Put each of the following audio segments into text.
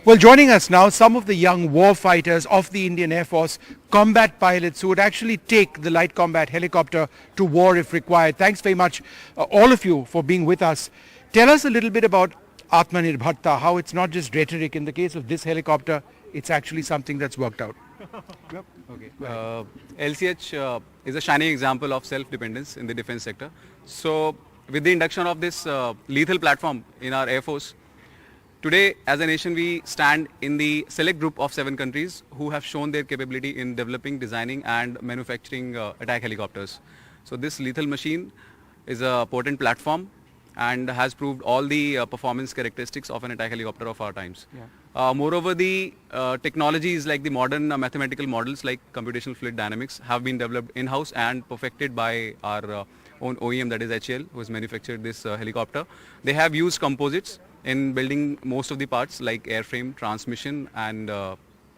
Well, joining us now, some of the young war fighters of the Indian Air Force, combat pilots who would actually take the light combat helicopter to war if required. Thanks very much, all of you, for being with us. Tell us a little bit about Atmanirbharta, how it's not just rhetoric. In the case of this helicopter, it's actually something that's worked out. Yep. Okay. LCH is a shining example of self-dependence in the defense sector. So, with the induction of this lethal platform in our Air Force, today as a nation we stand in the select group of 7 countries who have shown their capability in developing, designing and manufacturing attack helicopters. So, this lethal machine is a potent platform and has proved all the performance characteristics of an attack helicopter of our times. Yeah. Moreover, the technologies like the modern mathematical models like computational fluid dynamics have been developed in-house and perfected by our own OEM, that is HAL, who has manufactured this helicopter. They have used composites in building most of the parts like airframe, transmission and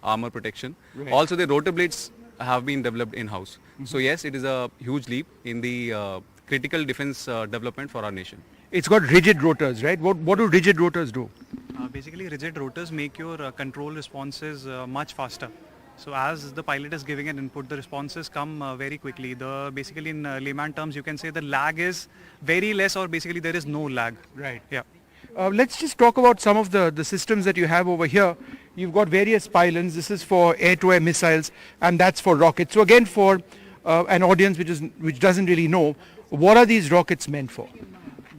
armor protection. Right. Also, the rotor blades have been developed in-house. Mm-hmm. So yes, it is a huge leap in the critical defense development for our nation. It's got rigid rotors, right? What do rigid rotors do? Basically, rigid rotors make your control responses much faster. So as the pilot is giving an input, the responses come very quickly. Basically, in layman terms, you can say the lag is very less, or basically there is no lag. Right. Yeah. Let's just talk about some of the systems that you have over here. You've got various pylons. This is for air-to-air missiles, and that's for rockets. So again, for an audience which doesn't really know, what are these rockets meant for?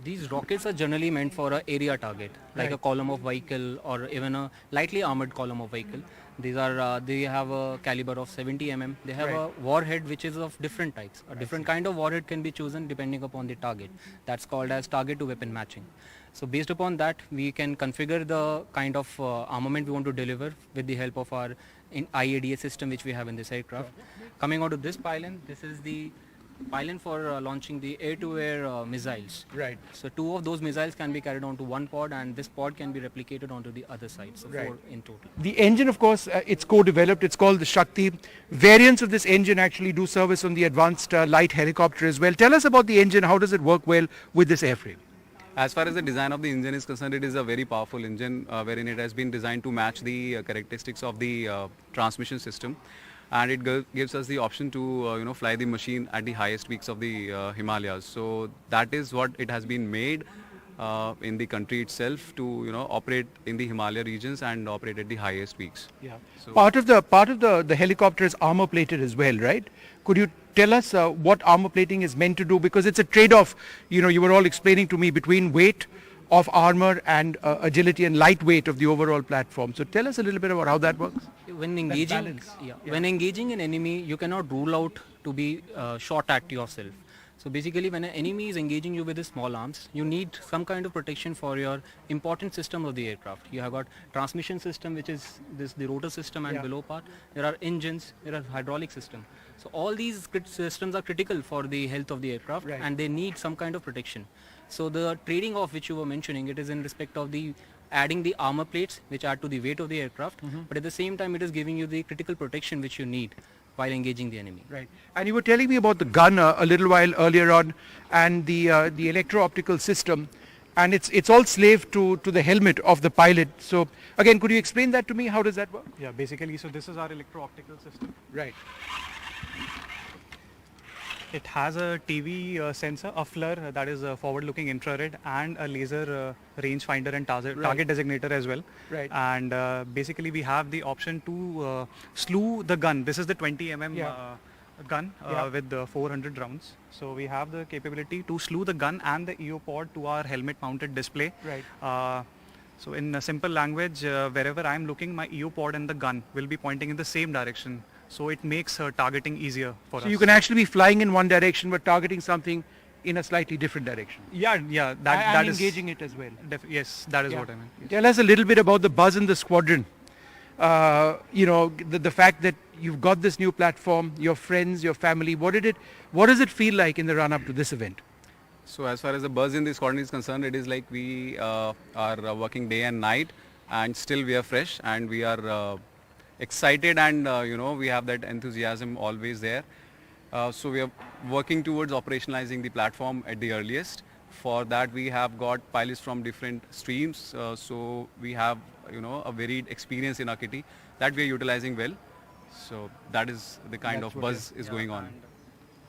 These rockets are generally meant for an area target, like a column of vehicle or even a lightly armored column of vehicle. These are they have a caliber of 70 mm. They have a warhead which is of different types. A different kind of warhead can be chosen depending upon the target. That's called as target to weapon matching. So based upon that, we can configure the kind of armament we want to deliver with the help of our IADA system which we have in this aircraft. Coming on to this pylon, this is the pylon for launching the air-to-air missiles. Right. So 2 of those missiles can be carried onto one pod, and this pod can be replicated onto the other side. So 4 in total. The engine, of course, it's co-developed. It's called the Shakti. Variants of this engine actually do service on the advanced light helicopter as well. Tell us about the engine. How does it work well with this airframe? As far as the design of the engine is concerned, it is a very powerful engine wherein it has been designed to match the characteristics of the transmission system. And it gives us the option to fly the machine at the highest peaks of the Himalayas. So that is what it has been made in the country itself to operate in the Himalaya regions and operate at the highest peaks. Yeah. So part of the helicopter is armor plated as well, right? Could you tell us what armor plating is meant to do? Because it's a trade-off. You were all explaining to me between weight of armor and agility and lightweight of the overall platform. So tell us a little bit about how that works. When engaging, when engaging an enemy, you cannot rule out to be shot at yourself. So basically, when an enemy is engaging you with his small arms, you need some kind of protection for your important system of the aircraft. You have got transmission system, which is the rotor system and below part. There are engines, there are hydraulic system. So all these systems are critical for the health of the aircraft, and they need some kind of protection. So the trading off which you were mentioning, it is in respect of the adding the armor plates which add to the weight of the aircraft, but at the same time it is giving you the critical protection which you need while engaging the enemy. Right. And you were telling me about the gun a little while earlier on, and the Electro Optical system, and it's all slave to the helmet of the pilot. So again, could you explain that to me? How does that work? Yeah, basically, so this is our Electro Optical system. Right. It has a TV sensor, a FLIR, that is a forward-looking infrared, and a laser rangefinder and target designator as well. Right. And basically, we have the option to slew the gun. This is the 20 mm gun with 400 rounds. So we have the capability to slew the gun and the EO pod to our helmet-mounted display. Right. So in a simple language, wherever I am looking, my EO pod and the gun will be pointing in the same direction. So it makes targeting easier for us. So you can actually be flying in one direction but targeting something in a slightly different direction. Yeah. That is engaging it as well. Yes, that is what I meant. Yes. Tell us a little bit about the buzz in the squadron. The fact that you've got this new platform, your friends, your family. What does it feel like in the run-up to this event? So as far as the buzz in the squadron is concerned, it is like we are working day and night, and still we are fresh and we are excited, and we have that enthusiasm always there. So we are working towards operationalizing the platform at the earliest. For that we have got pilots from different streams. So we have a varied experience in our kitty that we are utilizing well. So that is the kind of buzz is going on.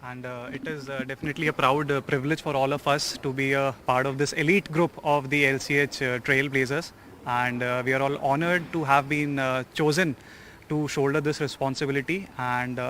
And it is definitely a proud privilege for all of us to be a part of this elite group of the LCH Trailblazers. And we are all honored to have been chosen to shoulder this responsibility. And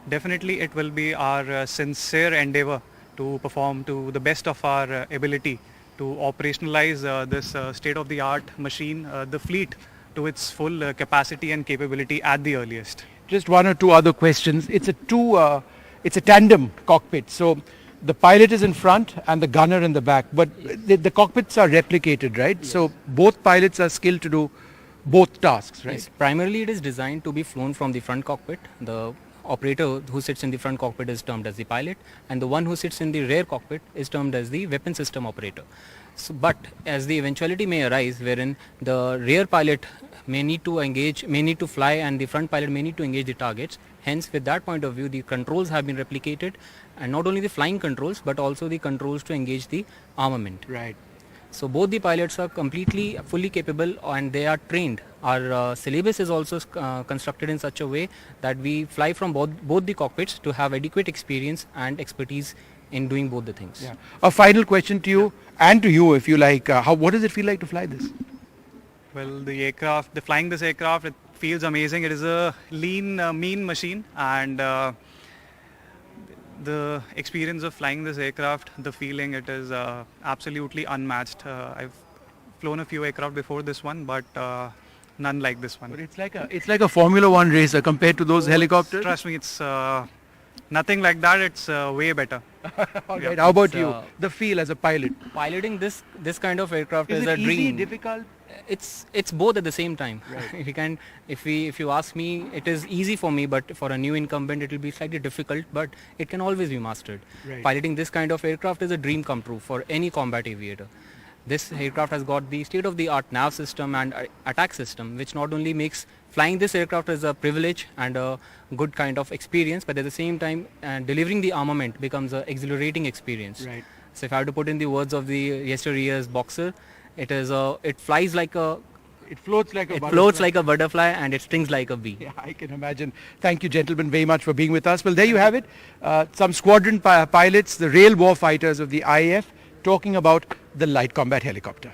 definitely it will be our sincere endeavor to perform to the best of our ability to operationalize this state-of-the-art machine, the fleet, to its full capacity and capability at the earliest. Just one or two other questions. It's a tandem cockpit. So the pilot is in front and the gunner in the back. But the cockpits are replicated, right? Yes. So both pilots are skilled to do both tasks, right? Yes. Primarily it is designed to be flown from the front cockpit. The operator who sits in the front cockpit is termed as the pilot, and the one who sits in the rear cockpit is termed as the weapon system operator. So, but as the eventuality may arise wherein the rear pilot may need to fly, and the front pilot may need to engage the targets. Hence, with that point of view, the controls have been replicated, and not only the flying controls but also the controls to engage the armament. Right. So both the pilots are fully capable, and they are trained. Our syllabus is also constructed in such a way that we fly from both the cockpits to have adequate experience and expertise in doing both the things. Yeah. A final question to you and to you, if you like. What does it feel like to fly this? Well, flying this aircraft, it feels amazing. It is a lean, mean machine, and the experience of flying this aircraft, the feeling, it is absolutely unmatched. I've flown a few aircraft before this one, but none like this one. But it's like a Formula One racer compared to those helicopters. Trust me, it's nothing like that. It's way better. All right. How about you? The feel as a pilot. Piloting this kind of aircraft is a easy, dream. difficult? It's both at the same time. Right. If you ask me, it is easy for me, but for a new incumbent it will be slightly difficult, but it can always be mastered. Right. Piloting this kind of aircraft is a dream come true for any combat aviator. This aircraft has got the state-of-the-art nav system and attack system, which not only makes flying this aircraft as a privilege and a good kind of experience, but at the same time delivering the armament becomes an exhilarating experience. Right. So if I have to put in the words of the yesteryear's boxer, it flies like a It floats like a butterfly. floats like a butterfly and it stings like a bee. Yeah, I can imagine. Thank you, gentlemen, very much for being with us. Well, there you have it. Some squadron pilots, the rail war fighters of the IAF, talking about the light combat helicopter.